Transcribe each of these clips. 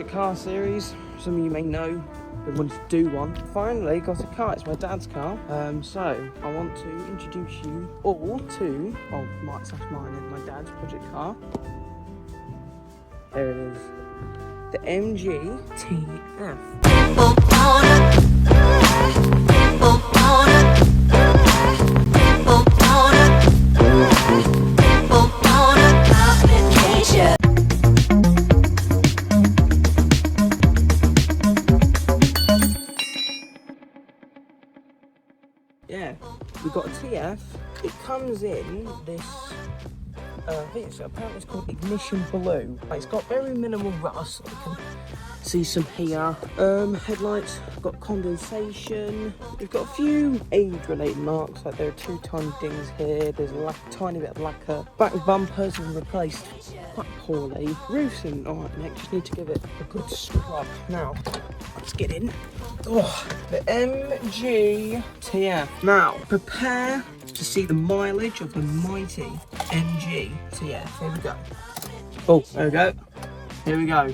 project car series. Some of you may know I wanted to do one. Finally got a car. It's my dad's car. So I want to introduce you all to, well, mine and my dad's project car. There it is. The MG TF. Yeah, we've got a TF. It comes in this, I think apparently it's called Ignition Blue. It's got very minimal rust. You can see some here. Headlights, got condensation. We've got a few age-related marks, like there are 2 tiny dings here. There's a tiny bit of lacquer. Back bumpers have been replaced quite poorly. Roof's in alright, Nick. Just need to give it a good scrub. Now, let's get in. Oh, the MG TF. Now, prepare to see the mileage of the mighty MG TF. Here we go. Oh, there we go. Here we go.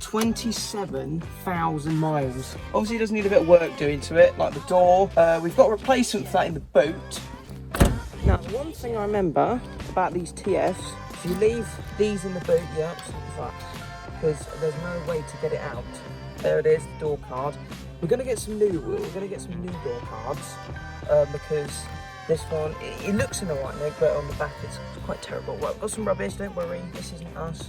27,000 miles. Obviously, it does need a bit of work doing to it, like the door. We've got a replacement for that in the boot. Now, one thing I remember about these TFs, if you leave these in the boot, you're absolutely fucked, because there's no way to get it out. There it is, the door card. We're going to get some new door cards, because this one, it looks in the right neck, but on the back it's quite terrible. Well, we've got some rubbish, don't worry, this isn't us.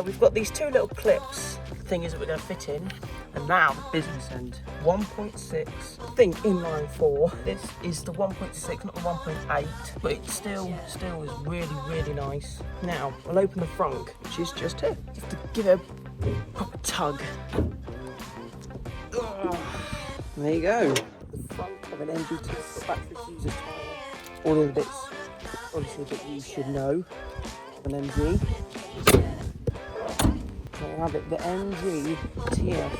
We've got these 2 little clips thingies that we're going to fit in. And now the business end, 1.6, I think inline 4. This is the 1.6, not the 1.8, but it still is really, really nice. Now, we'll open the front, which is just here. You have to give it a proper tug. Ugh. There you go. The front of an MG2, the battery fuses tire. All the bits, obviously, that you should know of an MG. So I have it, the MG TF.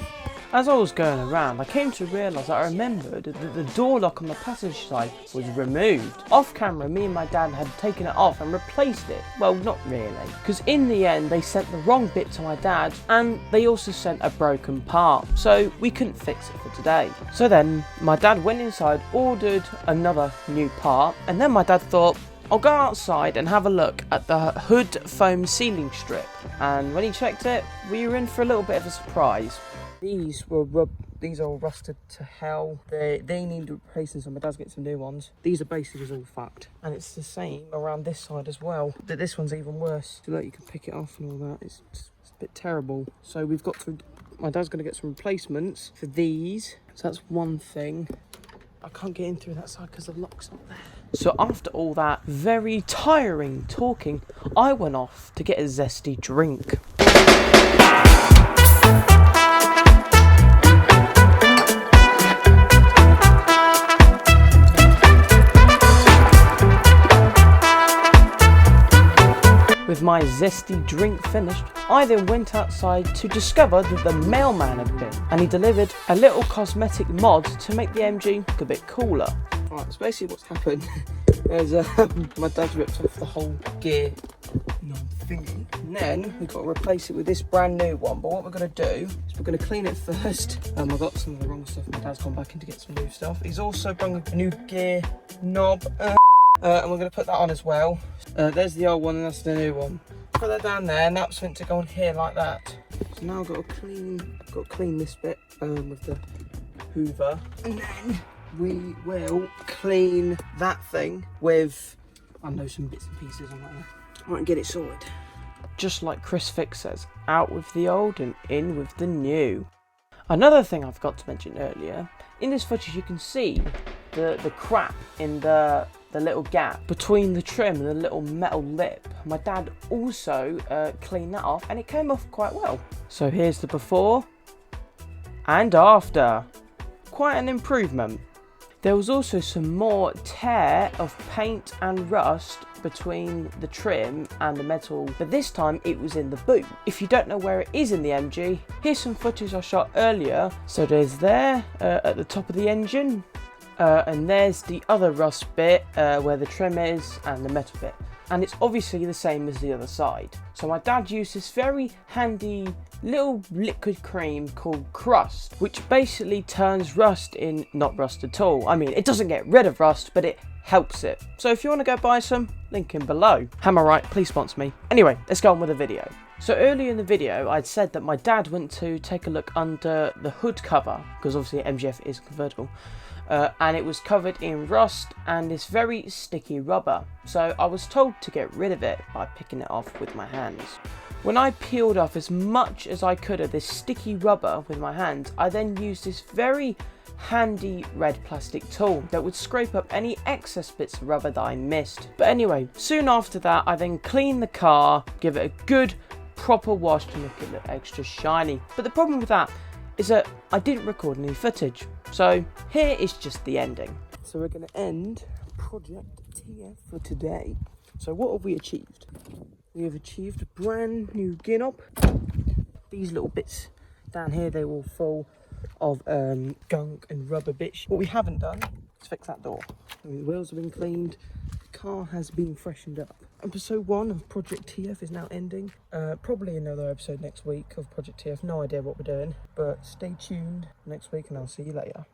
As I was going around, I came to realise that I remembered that the door lock on the passenger side was removed. Off camera, me and my dad had taken it off and replaced it. Well, not really, because in the end they sent the wrong bit to my dad and they also sent a broken part, so we couldn't fix it for today. So then my dad went inside, ordered another new part, and then my dad thought, I'll go outside and have a look at the hood foam sealing strip, and when he checked it, we were in for a little bit of a surprise. These are all rusted to hell. They need replacing, so my dad's getting some new ones. These are basically just all fucked. And it's the same around this side as well. This one's even worse. So look, you can pick it off and all that. It's a bit terrible. So we've got to, my dad's gonna get some replacements for these. So that's one thing. I can't get in through that side because the lock's not there. So after all that very tiring talking, I went off to get a zesty drink. With my zesty drink finished, I then went outside to discover that the mailman had been, and he delivered a little cosmetic mod to make the MG look a bit cooler. Right, so basically what's happened is my dad's ripped off the whole gear knob thingy, and then we've got to replace it with this brand new one. But what we're going to do is we're going to clean it first. I got some of the wrong stuff. My dad's gone back in to get some new stuff. He's also brought a new gear knob. And we're going to put that on as well. There's the old one and that's the new one. Put that down there, and that's meant to go on here like that. So now I've got to clean this bit with the Hoover, and then we will clean that thing with, I know, some bits and pieces on that. Right, and get it sorted. Just like Chris Fix says, out with the old and in with the new. Another thing I forgot to mention earlier, in this footage you can see the crap in the little gap between the trim and the little metal lip. My dad also cleaned that off and it came off quite well. So here's the before and after. Quite an improvement. There was also some more tear of paint and rust between the trim and the metal, but this time it was in the boot. If you don't know where it is in the MG, here's some footage I shot earlier. So there's there at the top of the engine, and there's the other rust bit where the trim is and the metal bit. and it's obviously the same as the other side. So my dad used this very handy little liquid cream called Crust, which basically turns rust in not rust at all. I mean, it doesn't get rid of rust, but it helps it. So if you want to go buy some, link in below. Hammerite, please sponsor me. Anyway, let's go on with the video. So earlier in the video, I'd said that my dad went to take a look under the hood cover, because obviously MGF is convertible, and it was covered in rust and this very sticky rubber. So I was told to get rid of it by picking it off with my hands. When I peeled off as much as I could of this sticky rubber with my hands, I then used this very handy red plastic tool that would scrape up any excess bits of rubber that I missed. But anyway, soon after that, I then cleaned the car, give it a good proper wash to make it look extra shiny. But the problem with that is that I didn't record any footage. So here is just the ending. So we're going to end Project TF for today. So what have we achieved? We have achieved a brand new Ginop. These little bits down here, they will full of gunk and rubber bits. What we haven't done is fix that door. I mean, the wheels have been cleaned, the car has been freshened up. Episode 1 of Project TF is now ending. Probably another episode next week of Project TF. No idea what we're doing, but stay tuned next week and I'll see you later.